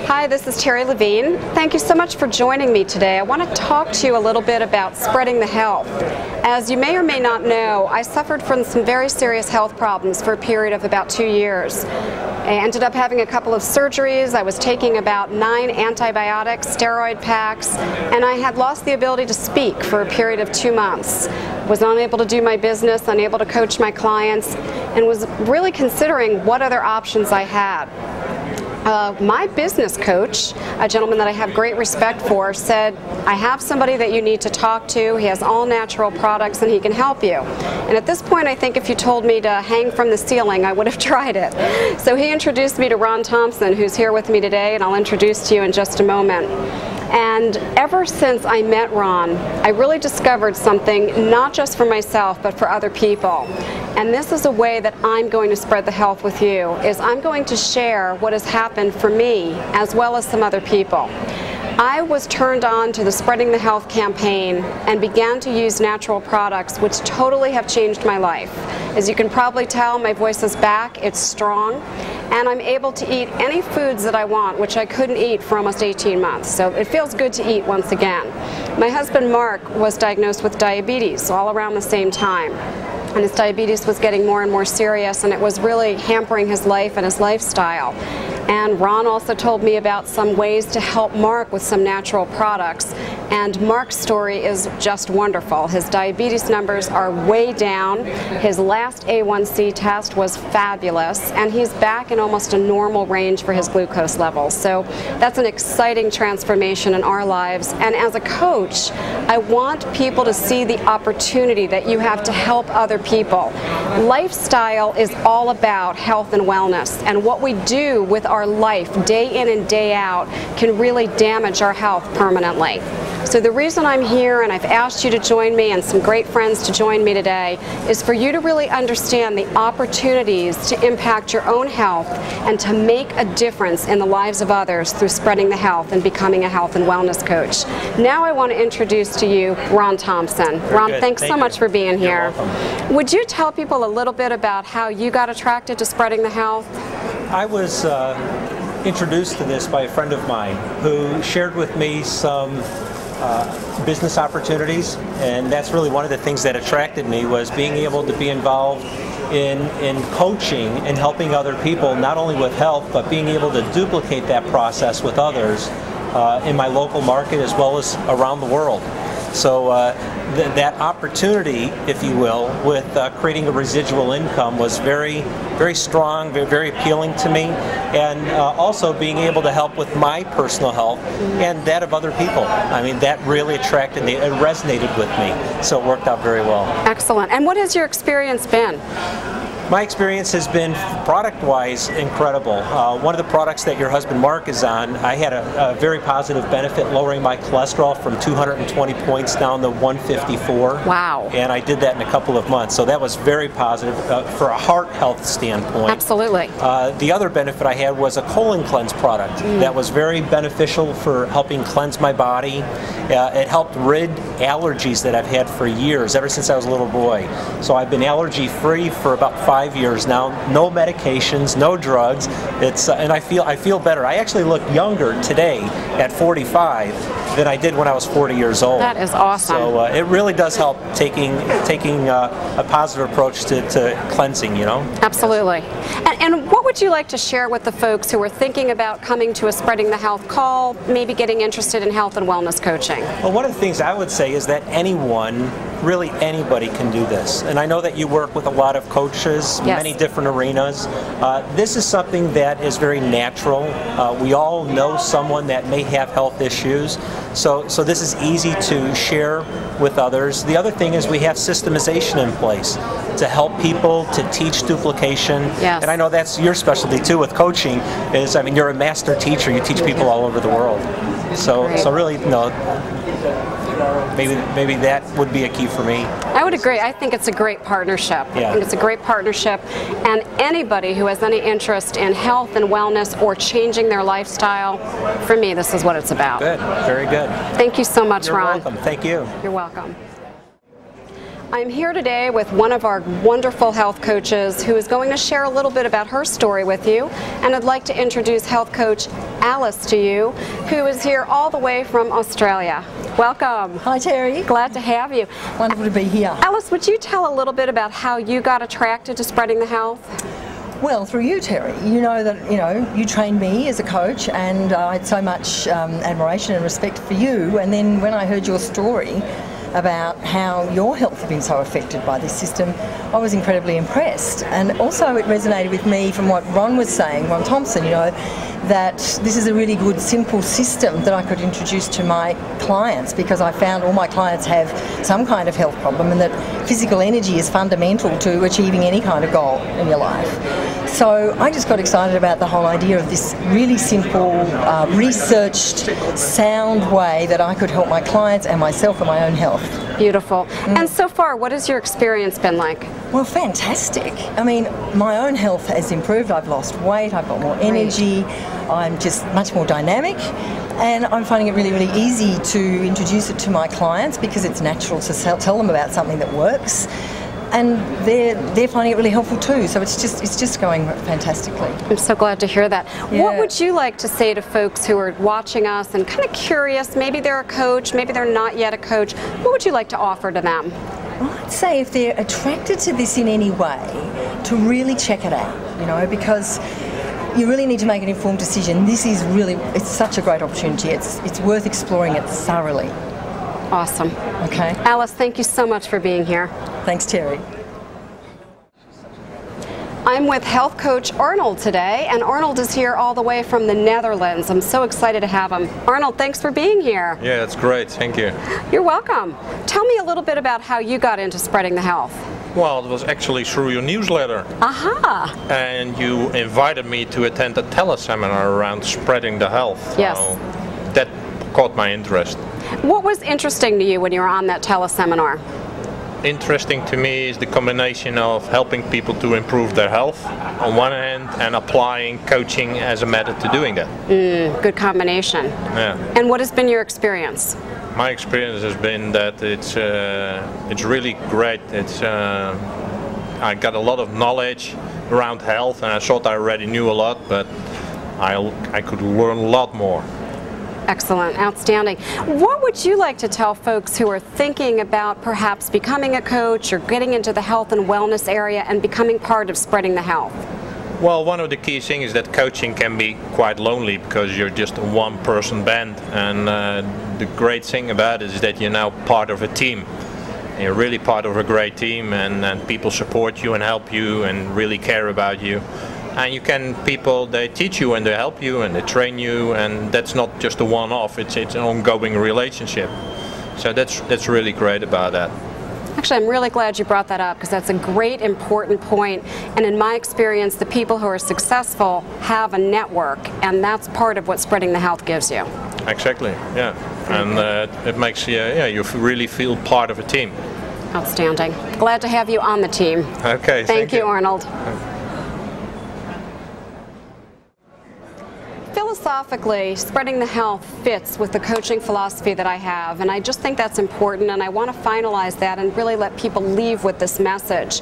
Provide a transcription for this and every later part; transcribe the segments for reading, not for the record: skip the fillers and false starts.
Hi, this is Terry Levine. Thank you so much for joining me today. I want to talk to you a little bit about spreading the health. As you may or may not know, I suffered from some very serious health problems for a period of about 2 years. I ended up having a couple of surgeries. I was taking about 9 antibiotics, steroid packs, and I had lost the ability to speak for a period of 2 months. Was unable to do my business, unable to coach my clients, and was really considering what other options I had. My business coach, a gentleman that I have great respect for, said, I have somebody that you need to talk to. He has all natural products and he can help you. And at this point, I think if you told me to hang from the ceiling, I would have tried it. So he introduced me to Ron Thomson, who's here with me today, and I'll introduce to you in just a moment. And ever since I met Ron, I really discovered something, not just for myself, but for other people. And this is a way that I'm going to spread the health with you, is I'm going to share what has happened for me, as well as some other people. I was turned on to the Spreading the Health campaign and began to use natural products which totally have changed my life. As you can probably tell, my voice is back, it's strong, and I'm able to eat any foods that I want, which I couldn't eat for almost 18 months. So it feels good to eat once again. My husband Mark was diagnosed with diabetes all around the same time. And his diabetes was getting more and more serious, and it was really hampering his life and his lifestyle. And Ron also told me about some ways to help Mark with some natural products. And Mark's story is just wonderful. His diabetes numbers are way down. His last A1C test was fabulous, and he's back in almost a normal range for his glucose levels. So that's an exciting transformation in our lives. And as a coach, I want people to see the opportunity that you have to help other people. Lifestyle is all about health and wellness, and what we do with our life day in and day out can really damage our health permanently. So the reason I'm here, and I've asked you to join me and some great friends to join me today, is for you to really understand the opportunities to impact your own health and to make a difference in the lives of others through spreading the health and becoming a health and wellness coach. Now I want to introduce to you Ron Thomson. Ron, thanks so much for being here. You're welcome. Would you tell people a little bit about how you got attracted to spreading the health? I was introduced to this by a friend of mine who shared with me some business opportunities, and that's really one of the things that attracted me, was being able to be involved in coaching and helping other people, not only with health, but being able to duplicate that process with others in my local market as well as around the world. So that opportunity, if you will, with creating a residual income was very, very strong, very, very appealing to me, and also being able to help with my personal health and that of other people. I mean, that really attracted me, it resonated with me, so it worked out very well. Excellent. And what has your experience been? My experience has been, product-wise, incredible. One of the products that your husband Mark is on, I had a very positive benefit, lowering my cholesterol from 220 points down to 154. Wow. And I did that in a couple of months, so that was very positive for a heart health standpoint. Absolutely. The other benefit I had was a colon cleanse product that was very beneficial for helping cleanse my body. It helped rid allergies that I've had for years, ever since I was a little boy. So I've been allergy-free for about 5 years now. No medications, no drugs. It's and I feel better. I actually look younger today at 45 than I did when I was 40 years old. That is awesome. So it really does help taking a positive approach to cleansing, you know? Absolutely. And what would you like to share with the folks who are thinking about coming to a Spreading the Health call, maybe getting interested in health and wellness coaching? Well, one of the things I would say is that anyone, really anybody, can do this. And I know that you work with a lot of coaches, yes, many different arenas. This is something that is very natural. We all know someone that may have health issues. So this is easy to share with others. The other thing is we have systemization in place to help people, to teach duplication. Yes. And I know that's your specialty too with coaching, is, I mean, you're a master teacher. You teach people all over the world. So really, you know, maybe that would be a key for me. I would agree. I think it's a great partnership. Yeah. I think it's a great partnership, and anybody who has any interest in health and wellness or changing their lifestyle, for me, this is what it's about. Good. Very good. Thank you so much, You're Ron. welcome. Thank you. You're welcome. I'm here today with one of our wonderful health coaches who is going to share a little bit about her story with you, and I'd like to introduce health coach Alice to you, who is here all the way from Australia. Welcome. Hi Terry. Glad to have you. Wonderful to be here. Alice, would you tell a little bit about how you got attracted to spreading the health? Well, through you, Terry. You know that you trained me as a coach, and I had so much admiration and respect for you. And then when I heard your story about how your health had been so affected by this system, I was incredibly impressed. And also it resonated with me from what Ron was saying, Ron Thomson, that this is a really good, simple system that I could introduce to my clients, because I found all my clients have some kind of health problem, and that physical energy is fundamental to achieving any kind of goal in your life. So I just got excited about the whole idea of this really simple, researched, sound way that I could help my clients and myself and my own health. Beautiful. And so far, what has your experience been like? Well, fantastic. I mean, my own health has improved. I've lost weight, I've got more energy, I'm just much more dynamic, and I'm finding it really, really easy to introduce it to my clients because it's natural to tell them about something that works. And they're finding it really helpful too. So it's just going fantastically. I'm so glad to hear that. Yeah. What would you like to say to folks who are watching us and kind of curious? Maybe they're a coach, maybe they're not yet a coach. What would you like to offer to them? Well, I'd say if they're attracted to this in any way, to really check it out. Because you really need to make an informed decision. It's such a great opportunity. It's worth exploring it thoroughly. Awesome. Okay. Alice, thank you so much for being here. Thanks, Terry. I'm with health coach Arnold today, and Arnold is here all the way from the Netherlands. I'm so excited to have him. Arnold, thanks for being here. Yeah, that's great. Thank you. You're welcome. Tell me a little bit about how you got into spreading the health. Well, it was actually through your newsletter. Aha! And you invited me to attend a teleseminar around spreading the health. Yes. So that caught my interest. What was interesting to you when you were on that teleseminar? Interesting to me is the combination of helping people to improve their health on one hand and applying coaching as a method to doing that. Good combination. Yeah. And what has been your experience? My experience has been that it's really great. I got a lot of knowledge around health, and I thought I already knew a lot, but I could learn a lot more. Excellent, outstanding. What would you like to tell folks who are thinking about perhaps becoming a coach or getting into the health and wellness area and becoming part of spreading the health? Well, one of the key things is that coaching can be quite lonely because you're just a one-person band, and the great thing about it is that you're now part of a team. You're really part of a great team, and people support you and help you and really care about you. And they teach you and they help you and they train you, and that's not just a one-off, it's an ongoing relationship. So that's really great about that. Actually, I'm really glad you brought that up, because that's a great, important point. And in my experience, the people who are successful have a network, and that's part of what spreading the health gives you. Exactly, yeah. And it makes you really feel part of a team. Outstanding. Glad to have you on the team. Okay, thank you, Arnold. Philosophically, spreading the health fits with the coaching philosophy that I have, and I just think that's important, and I want to finalize that and really let people leave with this message.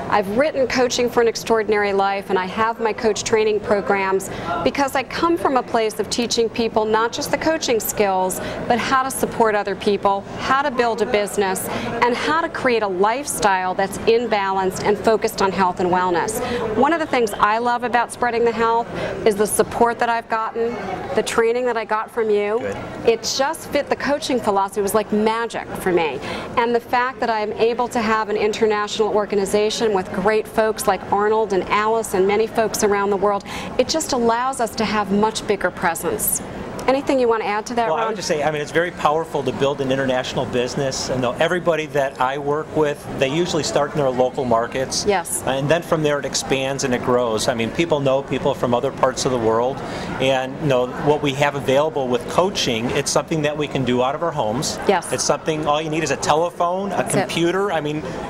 I've written Coaching for an Extraordinary Life, and I have my coach training programs because I come from a place of teaching people not just the coaching skills, but how to support other people, how to build a business, and how to create a lifestyle that's in balance and focused on health and wellness. One of the things I love about spreading the health is the support that I've gotten, the training that I got from you. Good. It just fit the coaching philosophy. It was like magic for me. And the fact that I'm able to have an international organization with great folks like Arnold and Alice and many folks around the world, it just allows us to have much bigger presence. Anything you want to add to that, Ron? Well, I would just say, it's very powerful to build an international business. And everybody that I work with, they usually start in their local markets. Yes. And then from there it expands and it grows. People know people from other parts of the world. And what we have available with coaching, it's something that we can do out of our homes. Yes. It's something, all you need is a telephone, a computer.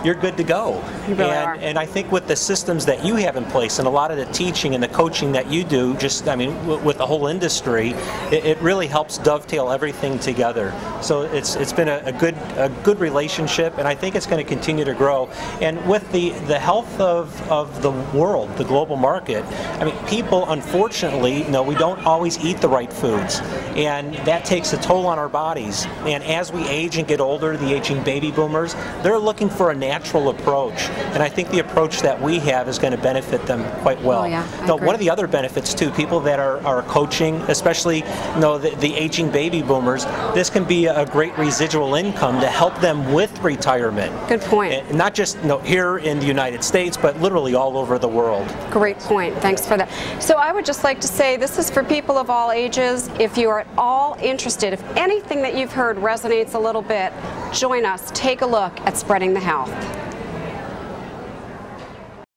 You're good to go. You really are. And I think with the systems that you have in place and a lot of the teaching and the coaching that you do, just, with the whole industry, it really helps dovetail everything together. So it's been a good relationship, and I think it's going to continue to grow. And with the health of the world, the global market, I mean, people, unfortunately, we don't always eat the right foods, and that takes a toll on our bodies. And as we age and get older, the aging baby boomers, they're looking for a natural approach, and I think the approach that we have is going to benefit them quite well. Oh, yeah, I Now, agree. one of the other benefits too, people that are coaching, especially the aging baby boomers, this can be a great residual income to help them with retirement. Good point. And not just here in the United States, but literally all over the world. Great point. Thanks for that. So I would just like to say this is for people of all ages. If you are at all interested, if anything that you've heard resonates a little bit, join us. Take a look at Spreading the Health.